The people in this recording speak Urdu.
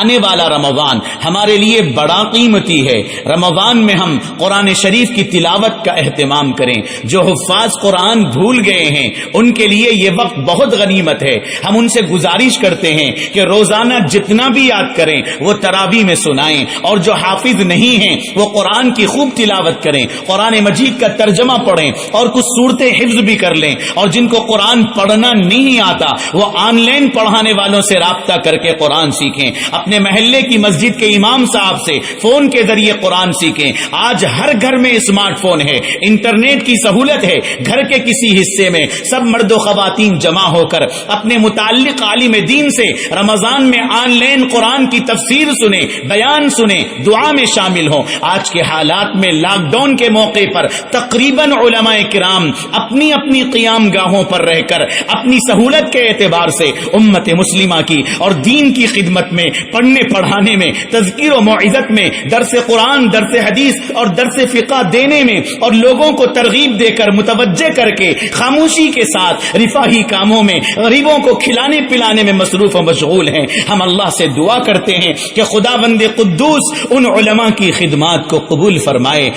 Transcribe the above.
آنے والا رمضان ہمارے لیے بڑا قیمتی ہے۔ رمضان میں ہم قرآن شریف کی تلاوت کا اہتمام کریں۔ جو حفاظ قرآن بھول گئے ہیں ان کے لیے یہ وقت بہت غنیمت ہے۔ ہم ان سے گزارش کرتے ہیں کہ روزانہ جتنا بھی یاد کریں وہ تراویح میں سنائیں، اور جو حافظ نہیں ہیں وہ قرآن کی خوب تلاوت کریں، قرآن مجید کا ترجمہ پڑھیں اور کچھ صورتیں حفظ بھی کر لیں۔ اور جن کو قرآن پڑھنا نہیں آتا وہ آن لائن پڑھانے والوں سے رابطہ کر کے قرآن سیکھیں۔ اپنے محلے کی مسجد کے امام صاحب سے فون کے ذریعے قرآن سیکھیں۔ آج ہر گھر میں اسمارٹ فون ہے، انٹرنیٹ کی سہولت ہے۔ گھر کے کسی حصے میں سب مرد و خواتین جمع ہو کر اپنے متعلق عالم دین سے رمضان میں آن لائن قرآن کی تفسیر سنیں، بیان سنیں، دعا میں شامل ہوں۔ آج کے حالات میں لاک ڈاؤن کے موقع پر تقریباً علماء کرام اپنی اپنی قیام گاہوں پر رہ کر اپنی سہولت کے اعتبار سے امت مسلمہ کی اور دین کی خدمت میں، پڑھنے پڑھانے میں، تذکیر و موعظت میں، درس قرآن، درس حدیث اور درس فقہ دینے میں، اور لوگوں کو ترغیب دے کر متوجہ کر کے خاموشی کے ساتھ رفاہی کاموں میں، غریبوں کو کھلانے پلانے میں مصروف و مشغول ہیں۔ ہم اللہ سے دعا کرتے ہیں کہ خداوند قدوس ان علماء کی خدمات کو قبول فرمائے۔